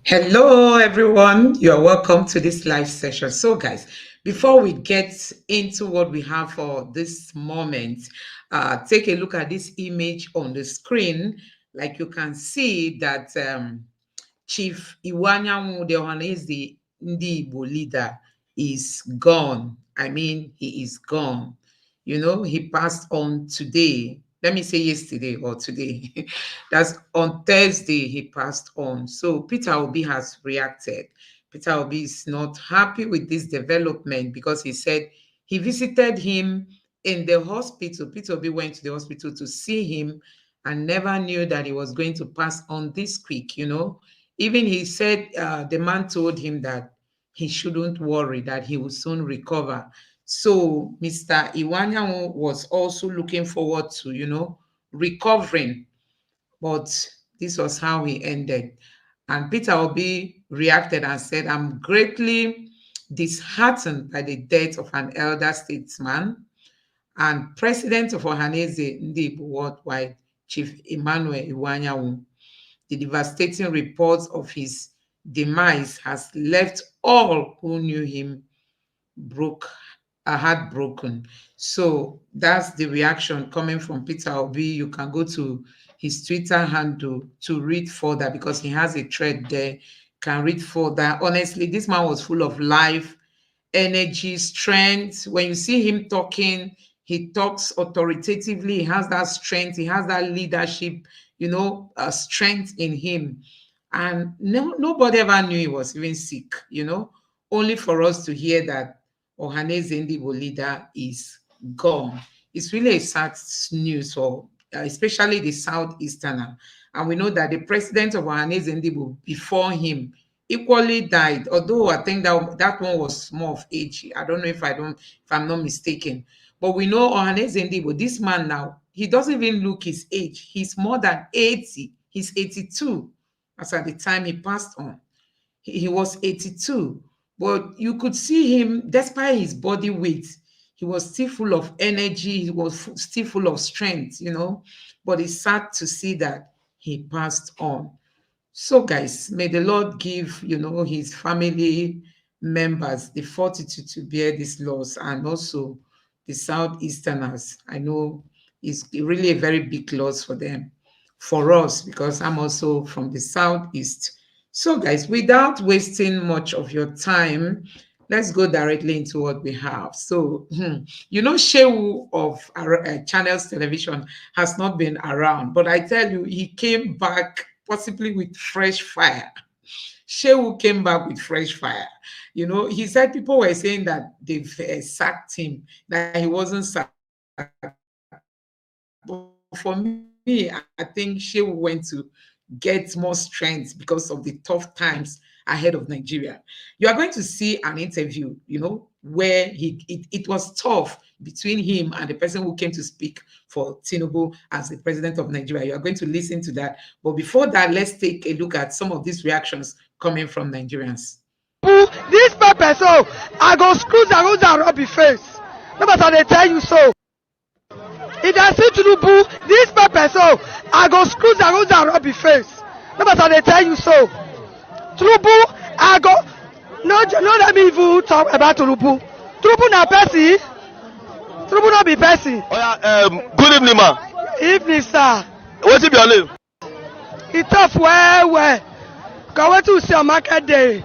Hello, everyone. You're welcome to this live session. So, guys, before we get into what we have for this moment, take a look at this image on the screen. Like you can see that Chief Iwanyanwu Dewana is the Ndi Igbo leader is gone. I mean, he is gone. You know, he passed on today. Let me say yesterday or today. That's on Thursday he passed on. So Peter Obi has reacted. Peter Obi is not happy with this development because he said he visited him in the hospital. Peter Obi went to the hospital to see him and never knew that he was going to pass on this quick, you know. Even he said the man told him that he shouldn't worry, that he will soon recover. So Mr. Iwanyanwu was also looking forward to, you know, recovering, but this was how he ended. And Peter Obi reacted and said, I'm greatly disheartened by the death of an elder statesman and president of Ohaneze Ndi Igbo Worldwide, Chief Emmanuel Iwanyanwu. The devastating reports of his demise has left all who knew him heartbroken. So that's the reaction coming from Peter Obi. You can go to his Twitter handle to read further because he has a thread there. Can read further. Honestly, this man was full of life, energy, strength. When you see him talking, he talks authoritatively. He has that strength. He has that leadership, you know, strength in him. And nobody ever knew he was even sick, you know, only for us to hear that Ohaneze Ndigbo leader is gone. It's really a sad news for especially the Southeasterner. And we know that the president of Ohaneze Ndigbo before him equally died, although I think that one was more of age. I don't know if I'm not mistaken. But we know Ohaneze Ndigbo, this man now, he doesn't even look his age. He's more than 80. He's 82 as at the time he passed on. He was 82. But you could see him, despite his body weight, he was still full of energy. He was still full of strength, you know. But it's sad to see that he passed on. So, guys, may the Lord give, you know, his family members the fortitude to bear this loss, and also the Southeasterners. I know it's really a very big loss for them, for us, because I'm also from the Southeast. So, guys, without wasting much of your time, let's go directly into what we have. So, you know, Shehu of Channels Television has not been around, but I tell you, he came back possibly with fresh fire. Shehu came back with fresh fire. You know, he said people were saying that they've sacked him, that he wasn't sacked. But for me, I think Shehu went to get more strength because of the tough times ahead of Nigeria. You are going to see an interview, you know, where it was tough between him and the person who came to speak for Tinubu as the president of Nigeria. You are going to listen to that. But before that, let's take a look at some of these reactions coming from Nigerians. This pepper, so I go screw the rules and rub your face. No matter they tell you so. If I see Tinubu, this pepper, so I go screw the rules and rub your face. No matter they tell you so. Tinubu, I go. No, let me even talk about Tinubu. Tinubu na person. Tinubu not be person. Oh yeah, good evening, ma. Evening, sir. What's your name? It's tough, well. Go wait to see a market day.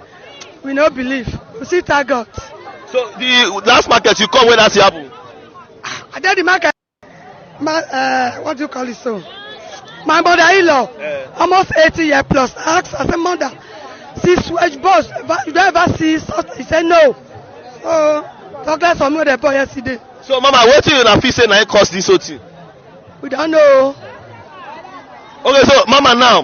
We no believe. We see target. So the last market you come when that's happen. I did the market. What do you call it so? My mother-in-law, almost 80 years plus. I asked, I said, mother, see switch boss. You don't ever see such? He said no. So talk less on me the boy yesterday. So mama, what do you na feel say na cause this whole thing? We don't know. Okay, so mama now,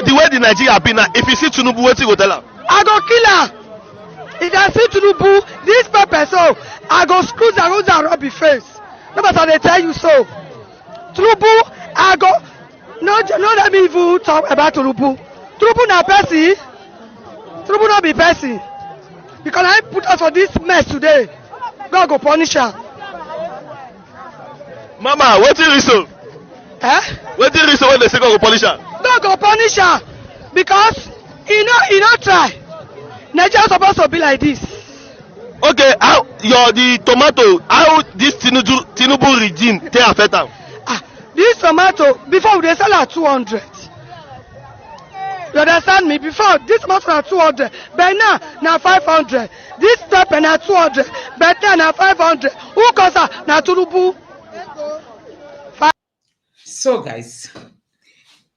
the way the Nigeria be now, if you see Tinubu, what you go tell her? I go kill her. If I see Tinubu, this pepper, so I go screw the rules and rub your face. No matter they tell you so. Tinubu, I go. No, let me even talk about Tinubu. Tinubu na person. Tinubu not be person. Because I put us for this mess today. God go punish her. Mama, what do you reason? Eh? What do you reason when they say God go punish her? God go punish her because he know You don't try. Nigeria supposed to be like this. Okay, how the tomato, how this Tinubu regime they affect am? This tomato before they sell at 200. You understand me? Before this tomato at 200, but now 500. This pepper na 200, but now 500. Who cause that? Na Tinubu. So, guys,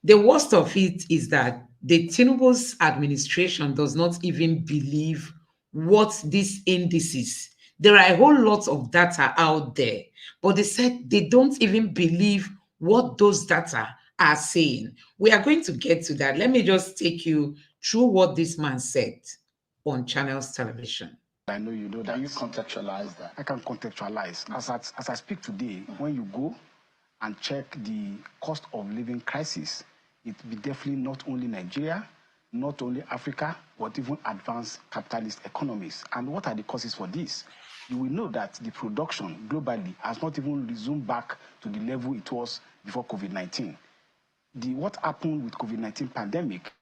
the worst of it is that the Tinubu's administration does not even believe what these indices. There are a whole lot of data out there, but they said they don't even believe what those data are saying. We are going to get to that. Let me just take you through what this man said on Channels Television. I know you know that. Can you contextualize that? I can contextualize. As I speak today, when you go and check the cost of living crisis, it will be definitely not only Nigeria, not only Africa, but even advanced capitalist economies. And what are the causes for this? You will know that the production globally has not even resumed back to the level it was before COVID-19. What happened with COVID-19 pandemic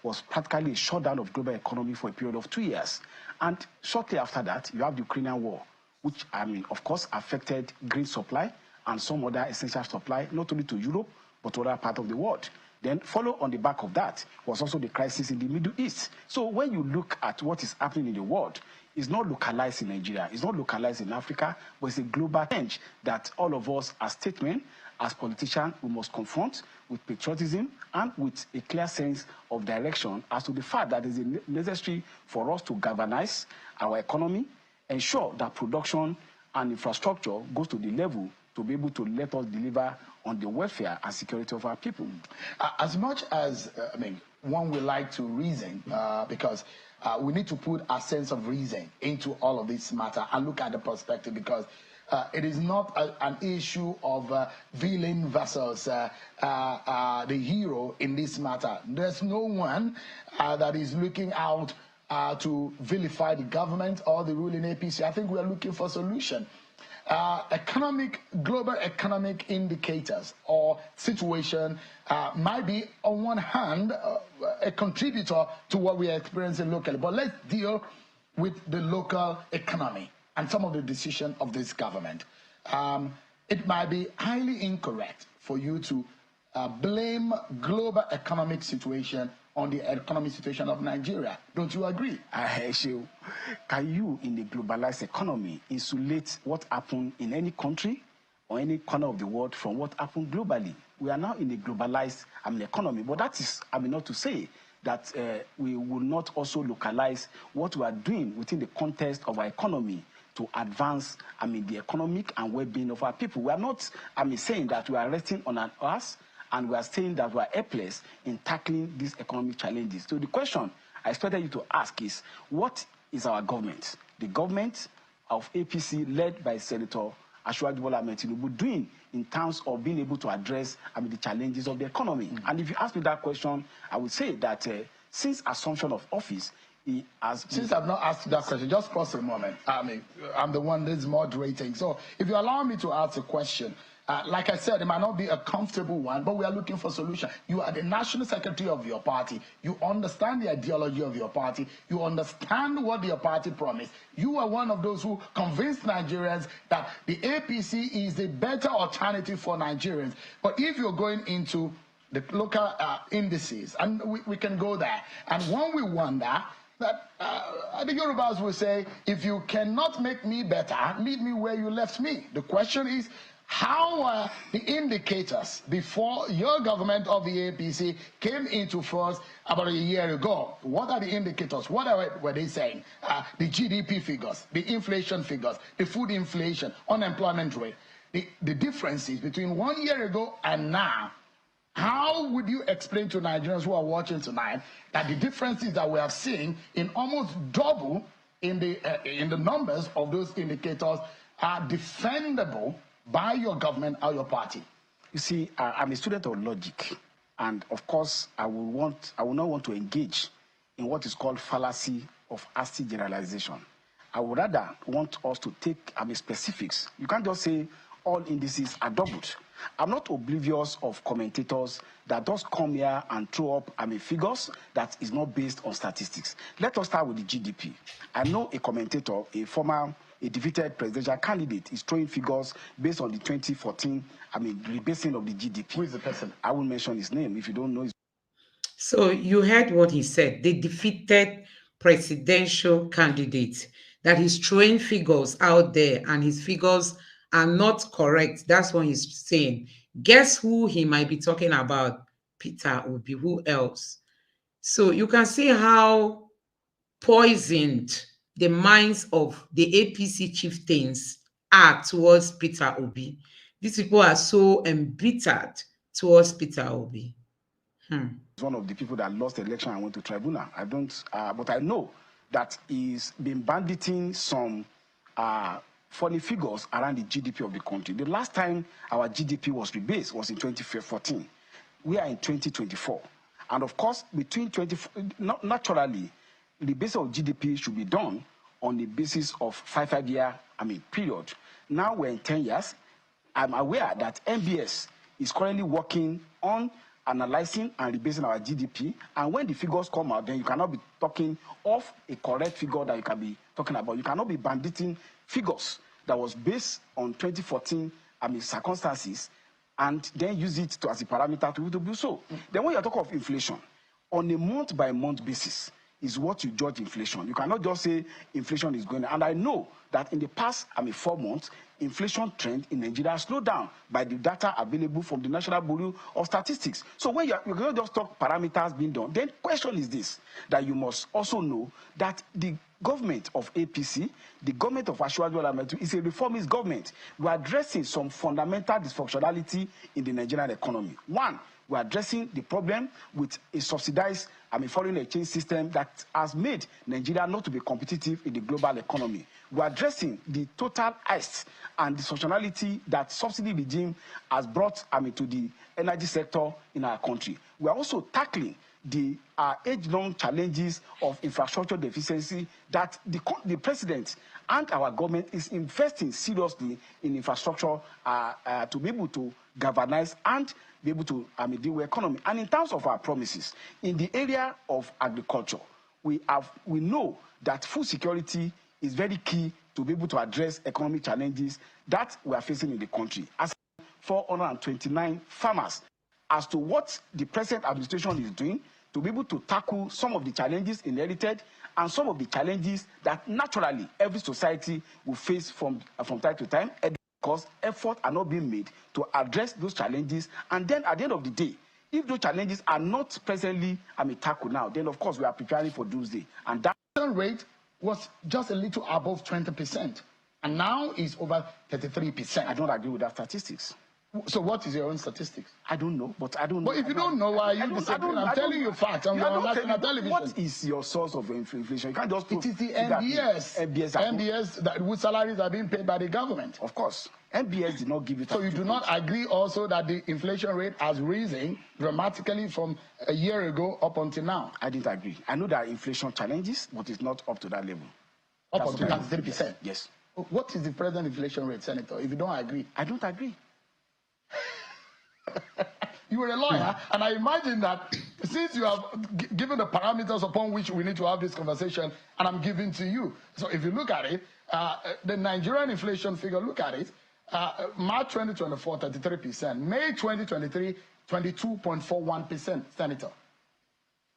was practically a shutdown of global economy for a period of 2 years. And shortly after that, you have the Ukrainian war, which, of course, affected grain supply and some other essential supply, not only to Europe, but to other parts of the world. Then follow on the back of that was also the crisis in the Middle East. So when you look at what is happening in the world, it's not localized in Nigeria, it's not localized in Africa, but it's a global change that all of us as statesmen, as politicians, we must confront with patriotism and with a clear sense of direction as to the fact that it is necessary for us to galvanize our economy, ensure that production and infrastructure goes to the level to be able to let us deliver on the welfare and security of our people. As much as, one would like to reason, because we need to put a sense of reason into all of this matter and look at the perspective, because it is not an issue of villain versus the hero in this matter. There's no one that is looking out to vilify the government or the ruling APC. I think we are looking for a solution. Global economic indicators or situation might be, on one hand, a contributor to what we are experiencing locally. But let's deal with the local economy and some of the decision of this government. It might be highly incorrect for you to blame global economic situation on the economic situation of Nigeria. Don't you agree? Can you, in the globalized economy, insulate what happened in any country or any corner of the world from what happened globally? We are now in a globalized economy, but that is not to say that we will not also localize what we are doing within the context of our economy to advance the economic and well-being of our people. We are not saying that we are resting on us, and we are saying that we are helpless in tackling these economic challenges. So the question I expected you to ask is, what is our government, the government of APC led by Senator Asiwaju Bola Ahmed Tinubu, doing in terms of being able to address the challenges of the economy? And if you ask me that question, I would say that since assumption of office, Since I've not asked that question, just pause a moment. I'm the one that's moderating. So if you allow me to ask a question, like I said, it might not be a comfortable one, but we are looking for a solution. You are the national secretary of your party. You understand the ideology of your party. You understand what your party promised. You are one of those who convinced Nigerians that the APC is a better alternative for Nigerians. But if you're going into the local indices, and we can go there, and one will wonder that the Yorubas will say, if you cannot make me better, leave me where you left me. The question is, how were the indicators before your government of the APC came into force about a year ago? What are the indicators? What were they saying? The GDP figures, the inflation figures, the food inflation, unemployment rate, the differences between 1 year ago and now. How would you explain to Nigerians who are watching tonight that the differences that we have seen in almost double in the numbers of those indicators are defendable by your government or your party? You see, I'm a student of logic, and of course, I will not want to engage in what is called fallacy of hasty generalization. I would rather want us to take specifics. You can't just say all indices are doubled. I'm not oblivious of commentators that does come here and throw up figures that is not based on statistics. Let us start with the GDP. I know a commentator, a defeated presidential candidate, is throwing figures based on the 2014, rebasing of the GDP. Who is the person? I won't mention his name if you don't know his. So you heard what he said. The defeated presidential candidate, that he's throwing figures out there and his figures are not correct. That's what he's saying. Guess who he might be talking about? Peter Obi. Who else? So you can see how poisoned the minds of the APC chieftains are towards Peter Obi. These people are so embittered towards Peter Obi. One of the people that lost the election and went to tribunal. I don't, but I know that he's been banditing some funny figures around the GDP of the country. The last time our GDP was rebased was in 2014. We are in 2024. And of course, between naturally, the basis of GDP should be done on the basis of five-year period. Now we're in 10 years. I'm aware that MBS is currently working on analyzing and rebasing our GDP, and when the figures come out, then you cannot be talking of a correct figure that you can be talking about. You cannot be banditing figures that was based on 2014 circumstances and then use it as a parameter to do so. Then when you talk of inflation, on a month-by-month basis is what you judge inflation. You cannot just say inflation is going. And I know that in the past 4 months, inflation trend in Nigeria slowed down by the data available from the National Bureau of Statistics. So when you cannot just talk parameters being done, then question is this, that you must also know that the government of APC, the government of Asiwaju Bola Ahmed Tinubu, is a reformist government. We are addressing some fundamental dysfunctionality in the Nigerian economy. One, we are addressing the problem with a subsidized foreign exchange system that has made Nigeria not to be competitive in the global economy. We are addressing the total heist and dysfunctionality that subsidy regime has brought to the energy sector in our country. We are also tackling the age-long challenges of infrastructure deficiency that the president and our government is investing seriously in infrastructure to be able to galvanize and be able to deal with economy. And in terms of our promises, in the area of agriculture, we know that food security is very key to be able to address economic challenges that we are facing in the country. As 429 farmers, as to what the present administration is doing to be able to tackle some of the challenges inherited and some of the challenges that naturally every society will face from time to time, because efforts are not being made to address those challenges. And then at the end of the day, if those challenges are not presently tackled now, then of course we are preparing for doomsday. And that rate was just a little above 20%, and now is over 33%. I don't agree with that statistics. So what is your own statistics? I don't know, but I don't know. But if you don't know, why are you disagreeing? I'm telling you facts. I'm on national television. What is your source of inflation? You can't just it is the MBS. MBS, whose salaries are being paid by the government. Of course. MBS did not give it. So you do not agree also that the inflation rate has risen dramatically from a year ago up until now? I didn't agree. I know there are inflation challenges, but it's not up to that level. Up until 33%? Yes. What is the present inflation rate, Senator, if you don't agree? I don't agree. You were a lawyer, and I imagine that since you have given the parameters upon which we need to have this conversation, and I'm giving to you. So if you look at it, the Nigerian inflation figure, look at it, March 2024, 33%. May 2023, 22.41%, Senator.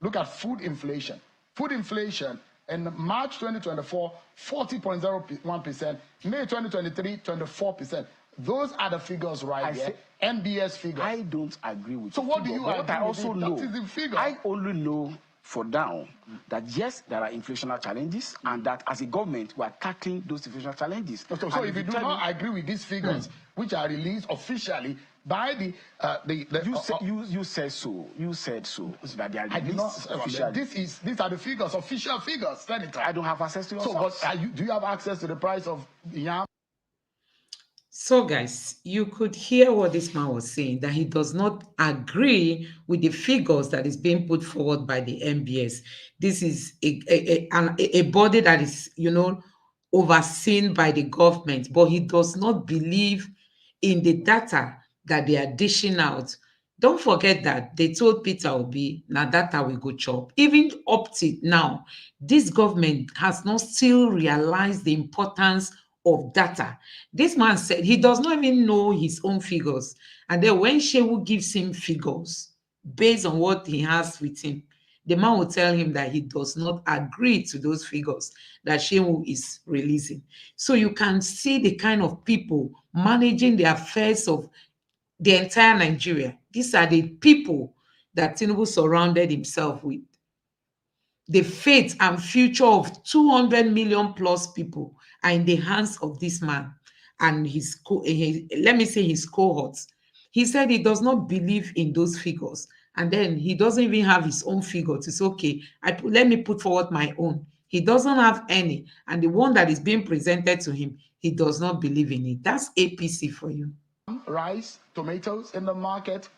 Look at food inflation. Food inflation in March 2024, 40.01%. May 2023, 24%. Those are the figures right there. MBS figures. I don't agree with you. So what do you agree with? I also know. That is the figure. I only know for now that yes, there are inflationary challenges, and that as a government we are tackling those inflationary challenges. So if you do not agree with these figures, which are released officially by you said so. You said so that they are released officially. These are the figures, official figures, Senator. I don't have access to your source. So, but do you have access to the price of yam? So, guys, you could hear what this man was saying, that he does not agree with the figures that is being put forward by the MBS. This is a body that is, overseen by the government, but he does not believe in the data that they are dishing out. Don't forget that they told Peter Obi, now data we go chop. Even up to now, this government has not still realized the importance of data. This man said he does not even know his own figures. And then when Shehu gives him figures based on what he has with him, the man will tell him that he does not agree to those figures that Shehu is releasing. So you can see the kind of people managing the affairs of the entire Nigeria. These are the people that Tinubu surrounded himself with. The fate and future of 200 million plus people are in the hands of this man and his let me say his cohorts. He said he does not believe in those figures, and then he doesn't even have his own figures. It's okay. Let me put forward my own. He doesn't have any, and the one that is being presented to him, he does not believe in it. That's APC for you. Rice, tomatoes in the market.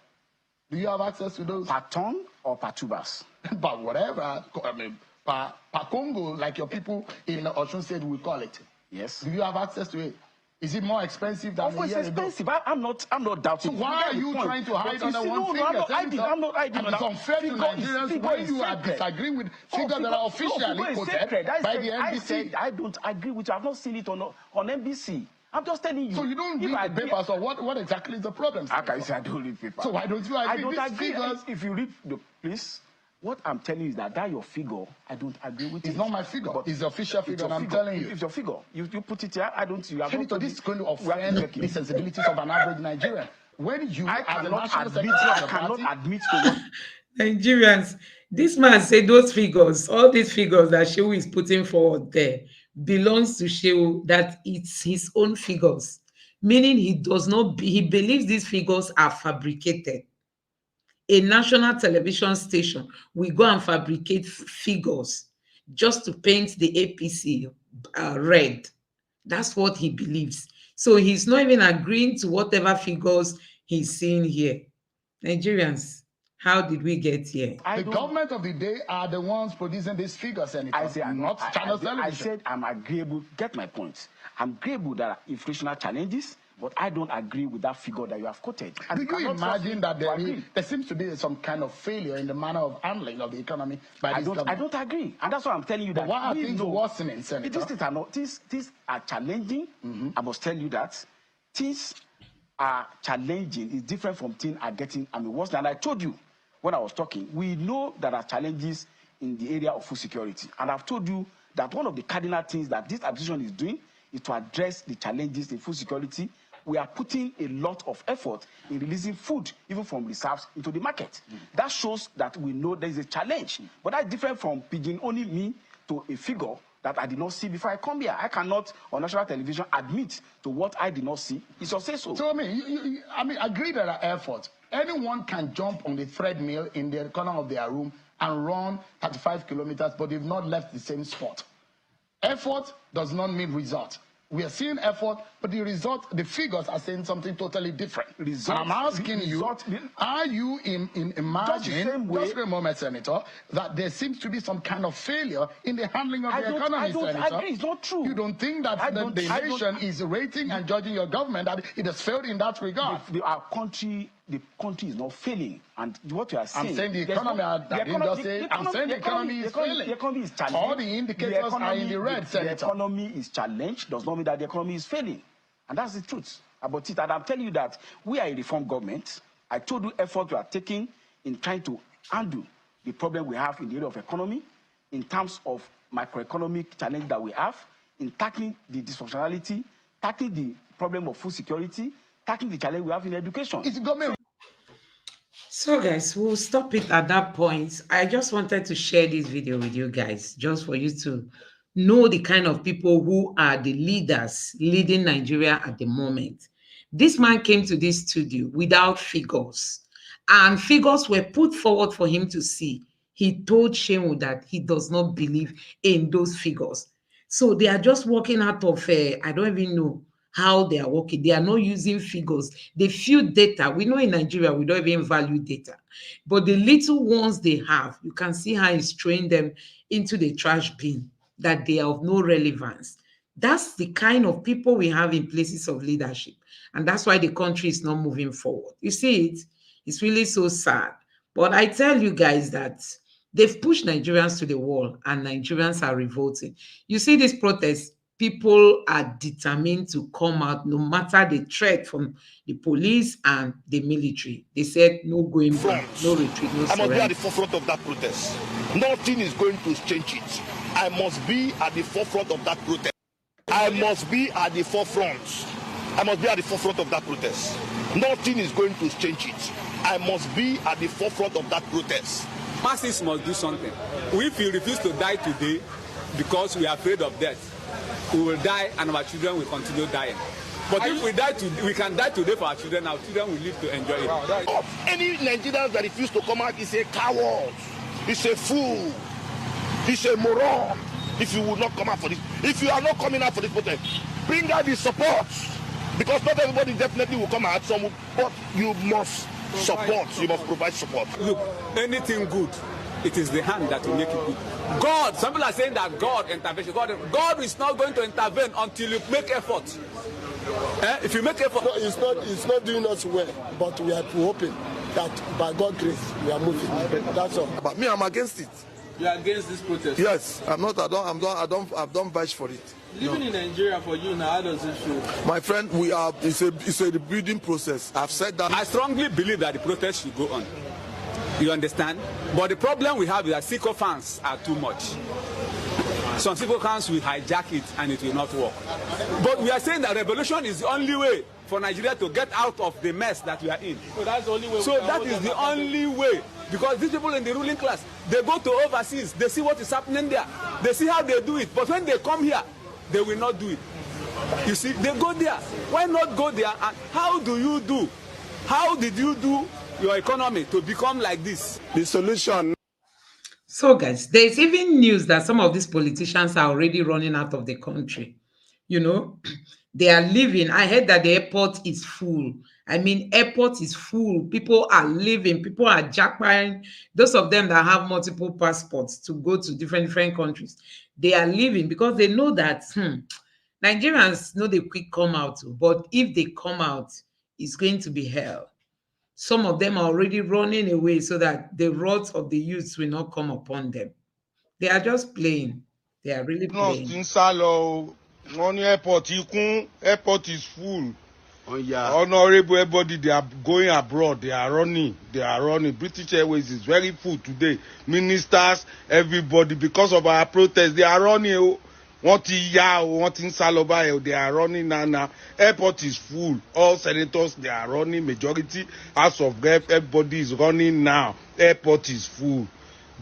Do you have access to those? Per ton or per tubers? But whatever, I mean, per Congo, like your people in Osun State will call it. Yes. Do you have access to it? Is it more expensive than Of course, it's expensive. I'm not doubting. So why are you trying to hide under one finger? I'm not hiding. And it's unfair to Nigerians when you are disagreeing with figures that are officially quoted by the NBC. I don't agree with you. I've not seen it on NBC. I'm just telling you. So you don't read the papers, or what exactly is the problem? How can you say I don't read papers? So why don't you agree? I don't agree. If you read the please, what I'm telling you is that your figure, I don't agree with it. It's not my figure. It's the official figure, and I'm telling you. It's your figure. You put it here. I don't. You have Senator, this is going to offend the sensibilities of an average Nigerian. When you, I as a cannot national admit. secretary I of the cannot party, admit to what. Nigerians, this man said those figures, all these figures that Shehu is putting forward there belongs to Shehu, that it's his own figures, meaning he does not, he believes these figures are fabricated. A national television station will go and fabricate figures just to paint the APC red. That's what he believes. So he's not even agreeing to whatever figures he's seeing here. Nigerians, how did we get here? the government of the day are the ones producing these figures, Senator. I say I'm not channel television. I said I'm agreeable. Get my point. I'm agreeable that are inflationary challenges, but I don't agree with that figure that you have quoted. Do you imagine that there seems to be some kind of failure in the manner of handling of the economy by this government? I don't agree, and that's why I'm telling you that. But why are things worsening, Senator? Things are challenging. I must tell you that things are challenging. It's different from things are getting worse. And I told you when I was talking, we know there are challenges in the area of food security, and I've told you that one of the cardinal things that this administration is doing is to address the challenges in food security. We are putting a lot of effort in releasing food, even from reserves, into the market. That shows that we know there is a challenge. But that's different from pigeon-only me to a figure that I did not see before I come here. I cannot, on national television, admit to what I did not see. It's your say-so. So, agree that our effort. Anyone can jump on the treadmill in the corner of their room and run 35 kilometers, but they've not left the same spot. Effort does not mean result. We are seeing effort, but the result, the figures are saying something totally different. I'm asking you, are you imagining, just for a moment, Senator, that there seems to be some kind of failure in the handling of the economy, Senator? I agree, it's not true. You don't think that the nation is rating and judging your government, that it has failed in that regard? The country is not failing, and what you are saying. I'm saying the economy. I'm saying the economy is failing. The economy is challenged. All the indicators are in the red, Senator. The economy is challenged. Does not mean that the economy is failing, and that's the truth about it. And I'm telling you that we are a reform government. I told you effort we are taking in trying to handle the problem we have in the area of economy, in terms of macroeconomic challenge that we have, in tackling the dysfunctionality, tackling the problem of food security, tackling the challenge we have in education. It's government. So guys, we'll stop it at that point. I just wanted to share this video with you guys, just for you to know the kind of people who are the leaders leading Nigeria at the moment. This man came to this studio without figures, and figures were put forward for him to see. He told Shehu that he does not believe in those figures. So they are just working out of, I don't even know how they are working. They are not using figures. They few data. We know in Nigeria, we don't even value data. But the little ones they have, you can see how he's throwing them into the trash bin, that they are of no relevance. That's the kind of people we have in places of leadership. And that's why the country is not moving forward. You see it? It's really so sad. But I tell you guys that they've pushed Nigerians to the wall and Nigerians are revolting. You see this protest, people are determined to come out no matter the threat from the police and the military. They said no going back, no retreat, no I must be at surrender. the forefront of that protest. Nothing is going to change it. I must be at the forefront of that protest. I must be at the forefront. I must be at the forefront of that protest. Nothing is going to change it. I must be at the forefront of that protest. Masses must do something. If we refuse to die today because we are afraid of death, we will die and our children will continue dying. But if we die today, we can die today for our children will live to enjoy it. Any Nigerians that refuse to come out is a coward. He's a fool. He's a moron. If you will not come out for this, if you are not coming out for this protest, bring out the support. Because not everybody definitely will come out, some will, but you must support, you must provide support. Look, anything good, it is the hand that will make it good. God, some people are saying that God intervention. God is not going to intervene until you make effort. If you make effort, no, it's not doing us well, but we are hoping that by God's grace we are moving. That's all. But me, I'm against it. you are against this protest. Yes, I'm not. I don't vouch for it. Living in Nigeria for you now, how does it feel? My friend, we are. It's a rebuilding process. I've said that. I strongly believe that the protest should go on. You understand? But the problem we have is that sycophants are too much. Some sycophants will hijack it and it will not work. But we are saying that revolution is the only way for Nigeria to get out of the mess that we are in. So that's the only way. So that is the only way. Because these people in the ruling class, they go to overseas, they see what is happening there, they see how they do it. But when they come here, they will not do it. You see, they go there. Why not go there? And how do you do? How did you do your economy to become like this? The solution. So, guys, there's even news that some of these politicians are already running out of the country. You know, they are leaving. I heard that the airport is full. I mean, airport is full. People are leaving. People are jackpotting. Those of them that have multiple passports to go to different countries, they are leaving because they know that Nigerians know they quick come out, but if they come out, it's going to be hell. Some of them are already running away so that the wrath of the youths will not come upon them. They are just playing. They are really playing. Airport is full. Oh, yeah. Honorable everybody, they are going abroad. They are running. British Airways is very full today. Ministers, everybody, because of our protest, they are running. They are running now. Airport is full. All senators, they are running. Majority, House of Rep, everybody is running now. Airport is full.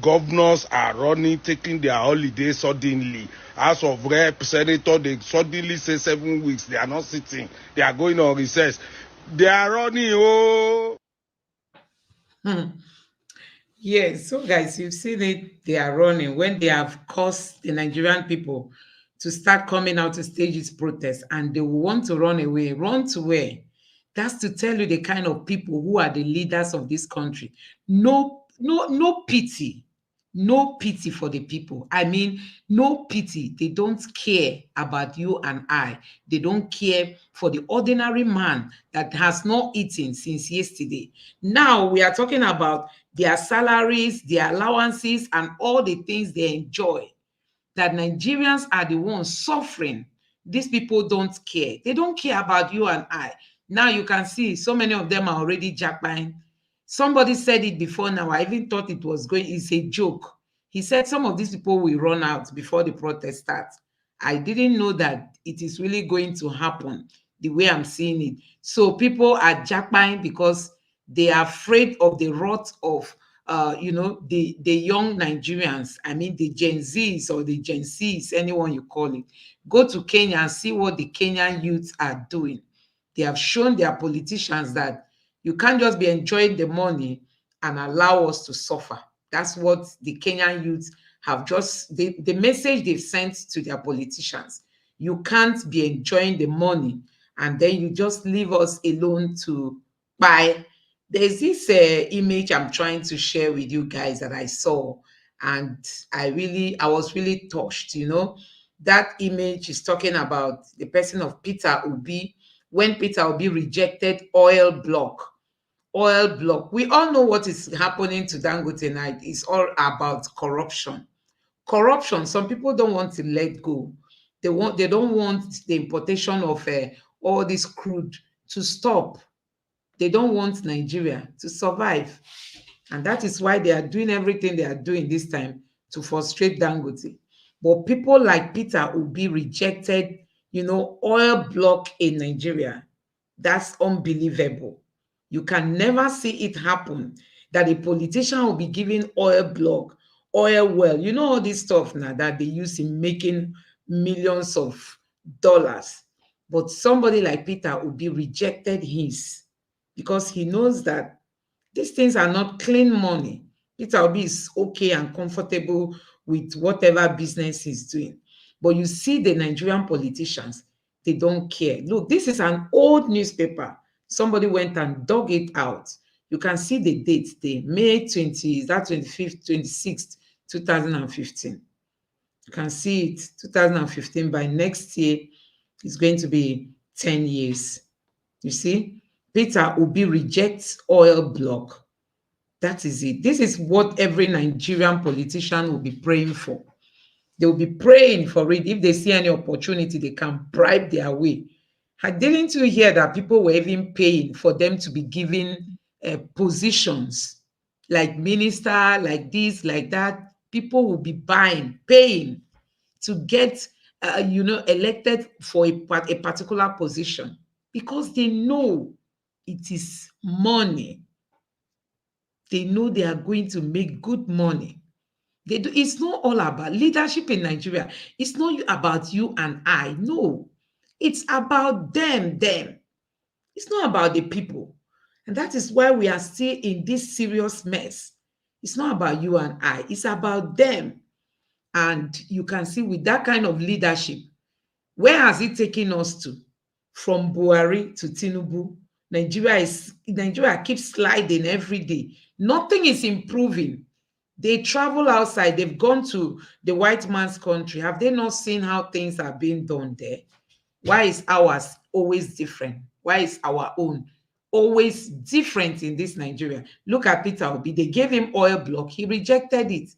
Governors are running, taking their holiday suddenly. House of Rep, Senator, they suddenly say 7 weeks. They are not sitting. They are going on recess. They are running. Yes, so guys, you've seen it. They are running when they have caused the Nigerian people to start coming out to stage this protest, and they will want to run away. Run to where? That's to tell you the kind of people who are the leaders of this country. No pity. No pity for the people. I mean, no pity. They don't care about you and I. They don't care for the ordinary man that has not eaten since yesterday. Now we are talking about their salaries, their allowances, and all the things they enjoy. That Nigerians are the ones suffering. These people don't care. They don't care about you and I. Now you can see so many of them are already jackpotting. Somebody said it before now. I even thought it's a joke. He said some of these people will run out before the protest starts. I didn't know that it is really going to happen the way I'm seeing it. So people are jackpotting because they are afraid of the wrath of the young Nigerians. I mean, the Gen Zs or the Gen Cs, anyone you call it. Go to Kenya and see what the Kenyan youths are doing. They have shown their politicians that you can't just be enjoying the money and allow us to suffer. That's what the Kenyan youths have the message they've sent to their politicians. You can't be enjoying the money and then you just leave us alone to buy. There's this image I'm trying to share with you guys that I saw, and I was really touched. That image is talking about the person of Peter Obi, when Peter Obi rejected oil block. Oil block. We all know what is happening to Dangote now. It's all about corruption. Corruption. Some people don't want to let go. They don't want the importation of all this crude to stop. They don't want Nigeria to survive. And that is why they are doing everything they are doing this time to frustrate Dangote. But people like Peter Obi rejected, oil block in Nigeria. That's unbelievable. You can never see it happen that a politician will be giving oil block, oil well. You know all this stuff now that they use in making millions of dollars. But somebody like Peter Obi rejected his because he knows that these things are not clean money. Peter Obi is okay and comfortable with whatever business he's doing. But you see the Nigerian politicians, they don't care. Look, this is an old newspaper. Somebody went and dug it out. You can see the date there, May 20, is that 25th, 26th, 2015. You can see it, 2015. By next year, it's going to be 10 years. You see? Peter Obi rejects oil block. That is it. This is what every Nigerian politician will be praying for. They will be praying for it. If they see any opportunity, they can bribe their way. Didn't you hear that people were even paying for them to be given positions like minister, like this, like that? People will be paying to get, elected for a particular position because they know it is money. They know they are going to make good money. It's not all about leadership in Nigeria. It's not about you and I. No, it's about them. It's not about the people. And that is why we are still in this serious mess. It's not about you and I. It's about them. And you can see with that kind of leadership, where has it taken us to? From Buhari to Tinubu, Nigeria keeps sliding every day. Nothing is improving. They travel outside. They've gone to the white man's country. Have they not seen how things are being done there? Why is ours always different? Why is our own always different in this Nigeria? Look at Peter Obi. They gave him oil block. He rejected it.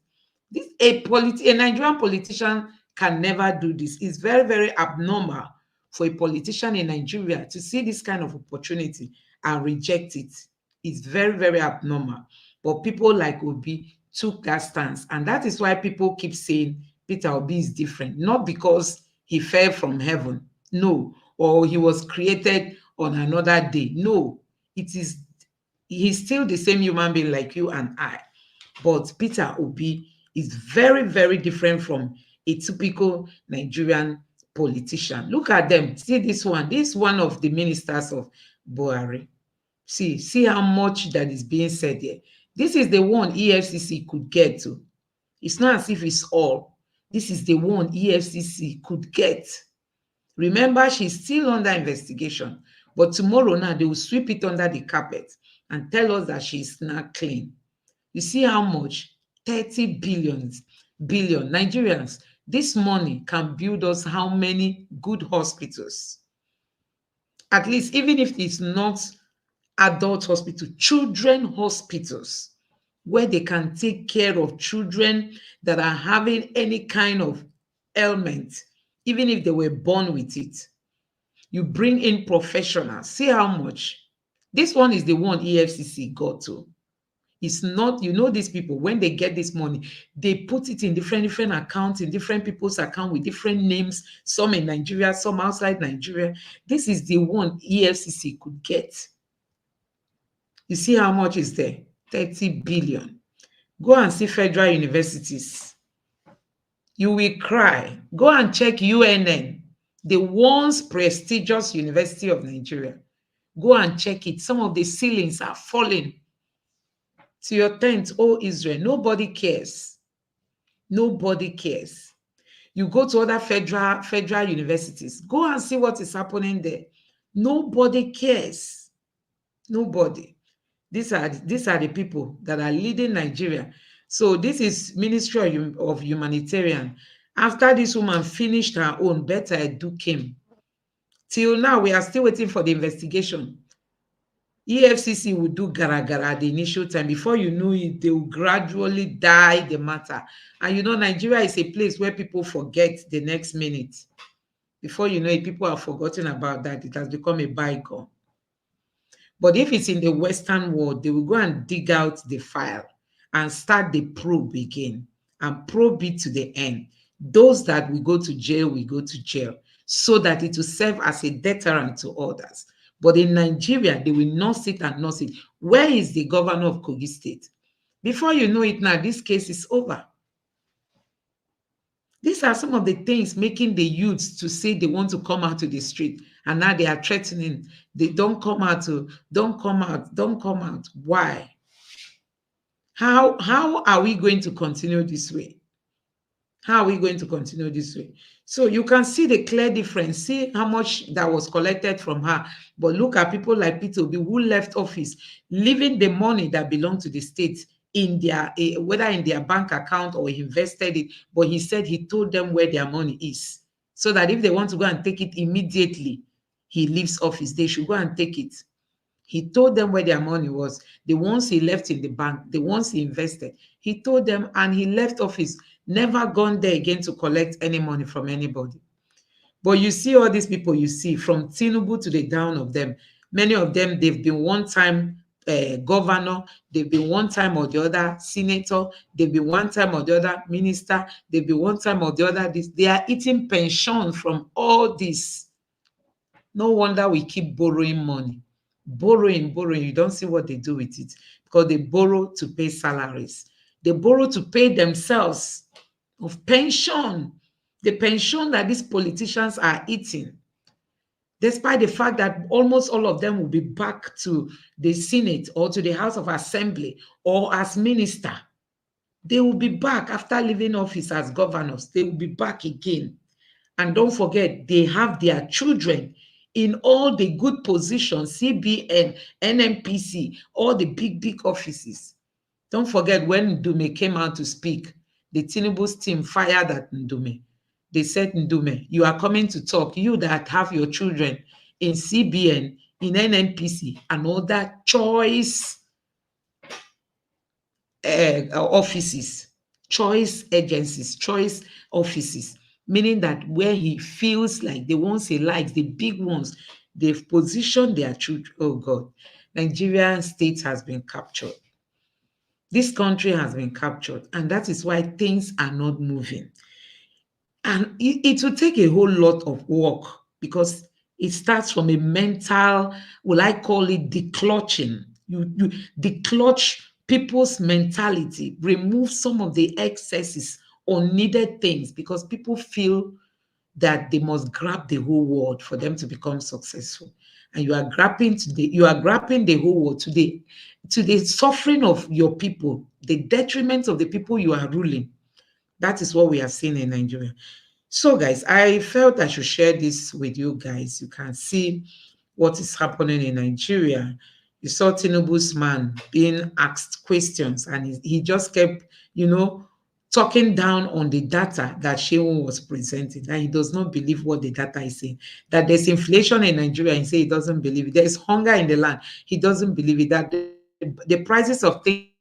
A Nigerian politician can never do this. It's very, very abnormal for a politician in Nigeria to see this kind of opportunity and reject it. It's very, very abnormal. But people like Obi took that stance. And that is why people keep saying Peter Obi is different. Not because he fell from heaven. No. Or he was created on another day. No. He's still the same human being like you and I. But Peter Obi is very, very different from a typical Nigerian politician. Look at them. See this one. This is one of the ministers of Buhari. See how much that is being said here. This is the one EFCC could get to. It's not as if it's all. This is the one EFCC could get. Remember, she's still under investigation. But tomorrow now, they will sweep it under the carpet and tell us that she's not clean. You see how much? 30 billion Nigerians. This money can build us how many good hospitals? At least, even if it's not adult hospital, children hospitals, where they can take care of children that are having any kind of ailment, even if they were born with it. You bring in professionals. See how much? This one is the one EFCC got to. It's not, these people, when they get this money, they put it in different accounts, in different people's account with different names, some in Nigeria, some outside Nigeria. This is the one EFCC could get. You see how much is there? 30 billion. Go and see federal universities. You will cry. Go and check UNN, the once prestigious University of Nigeria. Go and check it. Some of the ceilings are falling to your tent, oh Israel. Nobody cares. Nobody cares. You go to other federal universities. Go and see what is happening there. Nobody cares. Nobody. These are the people that are leading Nigeria. So this is Ministry of Humanitarian After this woman finished her own, Better Edu came. Till now, we are still waiting for the investigation. EFCC will do gara gara at the initial time. Before you know it, they will gradually die the matter. And you know, Nigeria is a place where people forget the next minute. Before you know it, people have forgotten about that. It has become a bygone. But if it's in the Western world, they will go and dig out the file and start the probe again and probe it to the end. Those that will go to jail will go to jail so that it will serve as a deterrent to others. But in Nigeria, they will not sit and not sit. Where is the governor of Kogi State? Before you know it now, this case is over. These are some of the things making the youths to say they want to come out to the street, and now they are threatening. They don't come out don't come out, don't come out. Why? How are we going to continue this way? How are we going to continue this way? So you can see the clear difference. See how much that was collected from her. But look at people like Peter Obi who left office, leaving the money that belonged to the state in their, whether in their bank account or invested it. But he said he told them where their money is, so that if they want to go and take it immediately, he leaves office, they should go and take it. He told them where their money was. The ones he left in the bank, the ones he invested, he told them, and he left office, never gone there again to collect any money from anybody. But you see all these people you see, from Tinubu to the down of them, many of them, they've been one time governor, they've been one time or the other senator, they've been one time or the other minister, they've been one time or the other this. They are eating pension from all this. No wonder we keep borrowing money. Borrowing. You don't see what they do with it, because they borrow to pay salaries. They borrow to pay themselves of pension, the pension that these politicians are eating, despite the fact that almost all of them will be back to the Senate or to the House of Assembly or as minister. They will be back after leaving office as governors. They will be back again. And don't forget, they have their children in all the good positions, CBN, NNPC, all the big offices. Don't forget, when Ndume came out to speak, the Tinubu's team fired at Ndume. They said, Ndume, you are coming to talk, you that have your children in CBN, in NNPC, and all that choice offices, choice agencies, choice offices, meaning that where he feels like the ones he likes, the big ones, they've positioned their children. Oh God, Nigerian state has been captured. This country has been captured, and that is why things are not moving. And it will take a whole lot of work, because it starts from a mental, will I call it declutching? You declutch people's mentality, remove some of the excesses, unneeded things, because people feel that they must grab the whole world for them to become successful. And you are grabbing the whole world to the suffering of your people, the detriment of the people you are ruling. That is what we have seen in Nigeria. So, guys, I felt I should share this with you guys. You can see what is happening in Nigeria. You saw Tinubu's man being asked questions, and he just kept, talking down on the data that Seun was presenting, that he does not believe what the data is saying, that there's inflation in Nigeria, and say he doesn't believe it. There's hunger in the land. He doesn't believe it. That the prices of things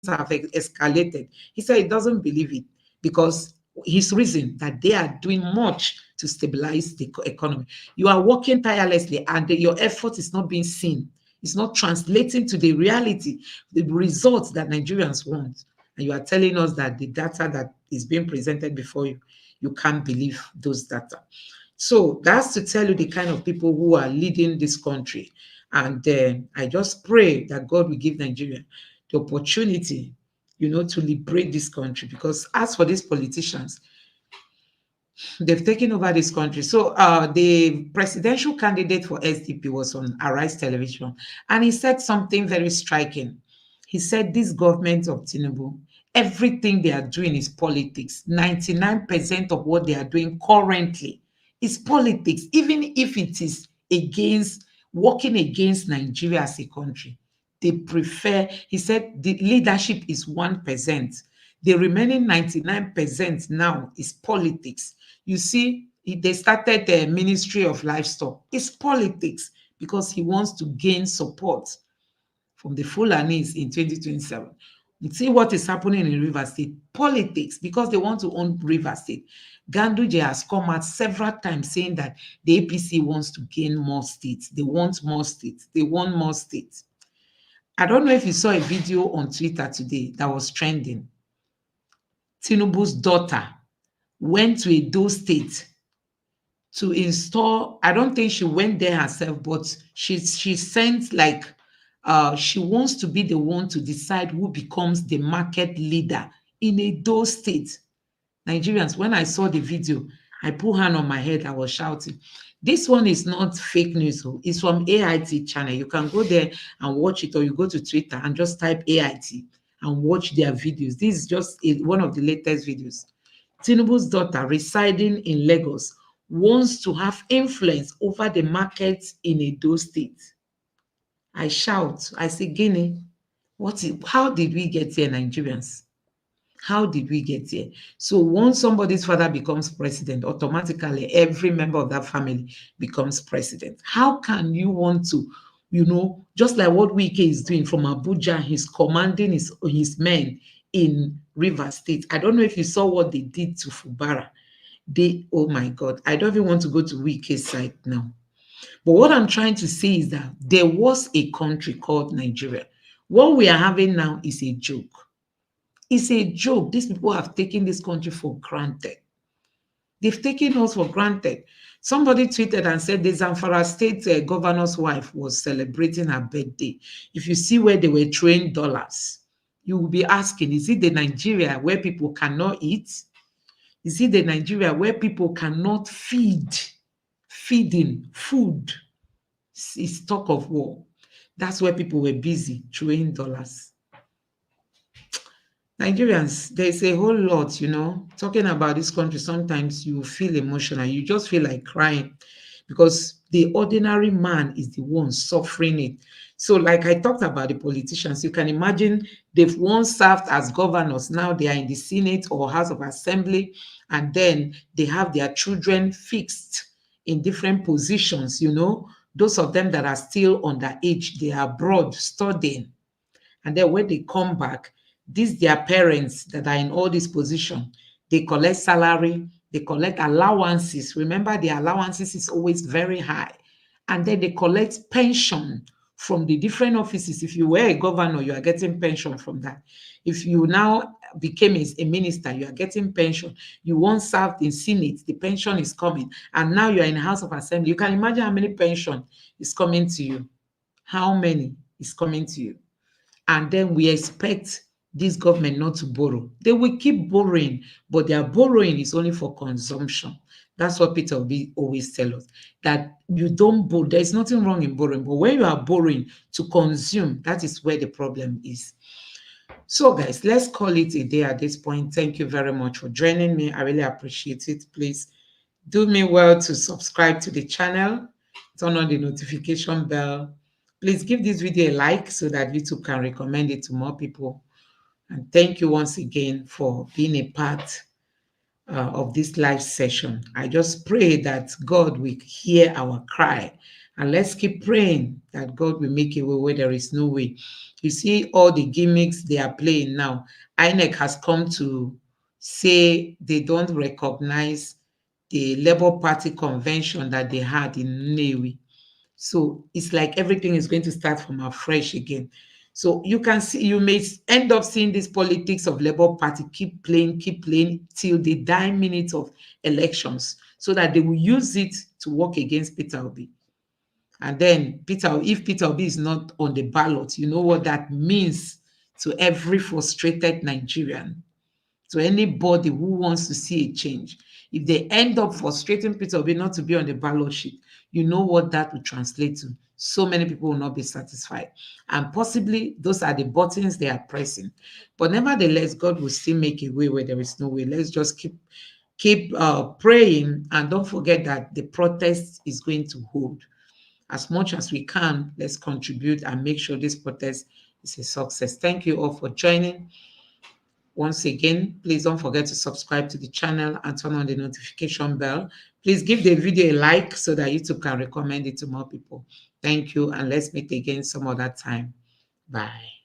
have escalated. He said he doesn't believe it, because his reason that they are doing much to stabilize the economy. You are working tirelessly, and your effort is not being seen. It's not translating to the reality, the results that Nigerians want. And you are telling us that the data that is being presented before you, you can't believe those data. So that's to tell you the kind of people who are leading this country. And I just pray that God will give Nigeria the opportunity, to liberate this country. Because as for these politicians, they've taken over this country. So the presidential candidate for SDP was on Arise Television, and he said something very striking. He said, this government of Tinubu, everything they are doing is politics. 99% of what they are doing currently is politics, even if it is working against Nigeria as a country. They prefer, he said, the leadership is 1%. The remaining 99% now is politics. You see, they started the Ministry of Livestock. It's politics because he wants to gain support from the Fulanis in 2027. You see what is happening in River State? Politics, because they want to own River State. Ganduje has come out several times saying that the APC wants to gain more states. They want more states. They want more states. I don't know if you saw a video on Twitter today that was trending. Tinubu's daughter went to Edo State to install. I don't think she went there herself, but she sent like she wants to be the one to decide who becomes the market leader in Edo State. Nigerians, when I saw the video, I put hand on my head. I was shouting. This one is not fake news. It's from AIT channel. You can go there and watch it, or you go to Twitter and just type AIT and watch their videos. This is just one of the latest videos. Tinubu's daughter, residing in Lagos, wants to have influence over the markets in Edo State. I shout, I say, Guinea, how did we get here, Nigerians? How did we get here? So once somebody's father becomes president, automatically every member of that family becomes president. How can you want to, just like what Wike is doing from Abuja, he's commanding his men in River State. I don't know if you saw what they did to Fubara. Oh my God, I don't even want to go to Wike's side now. But what I'm trying to say is that there was a country called Nigeria. What we are having now is a joke. It's a joke. These people have taken this country for granted. They've taken us for granted. Somebody tweeted and said the Zamfara state governor's wife was celebrating her birthday. If you see where they were throwing dollars, you will be asking, is it the Nigeria where people cannot eat? Is it the Nigeria where people cannot feeding food? It's talk of war. That's where people were busy throwing dollars. Nigerians, there's a whole lot, talking about this country. Sometimes you feel emotional. You just feel like crying because the ordinary man is the one suffering it. So like I talked about the politicians, you can imagine they've once served as governors. Now they are in the Senate or House of Assembly, and then they have their children fixed in different positions, Those of them that are still underage, they are abroad studying. And then when they come back, these their parents that are in all this position, they collect salary, they collect allowances. Remember, the allowances is always very high. And then they collect pension from the different offices. If you were a governor, you are getting pension from that. If you now became a minister, you are getting pension. You once served in Senate, the pension is coming. And now you are in the House of Assembly. You can imagine how many pension is coming to you. How many is coming to you? And then we expect this government not to borrow. They will keep borrowing, but their borrowing is only for consumption. That's what Peter Obi always tells us, that you don't borrow. There's nothing wrong in borrowing, but when you are borrowing to consume, that is where the problem is. So guys, let's call it a day at this point. Thank you very much for joining me. I really appreciate it. Please do me well to subscribe to the channel, turn on the notification bell. Please give this video a like so that YouTube can recommend it to more people. And thank you once again for being a part of this live session. I just pray that God will hear our cry. And let's keep praying that God will make a way where there is no way. You see all the gimmicks they are playing now. INEC has come to say they don't recognize the Labour Party convention that they had in Nnewi. So it's like everything is going to start from afresh again. So you can see, you may end up seeing this politics of Labour Party keep playing till the dying minutes of elections, so that they will use it to work against Peter Obi. And then if Peter Obi is not on the ballot, you know what that means to every frustrated Nigerian, to anybody who wants to see a change. If they end up frustrating Peter Obi not to be on the ballot sheet, you know what that will translate to. So many people will not be satisfied. And possibly those are the buttons they are pressing. But nevertheless, God will still make a way where there is no way. Let's just keep praying, and don't forget that the protest is going to hold. As much as we can, let's contribute and make sure this protest is a success. Thank you all for joining. Once again, please don't forget to subscribe to the channel and turn on the notification bell. Please give the video a like so that YouTube can recommend it to more people. Thank you, and let's meet again some other time. Bye.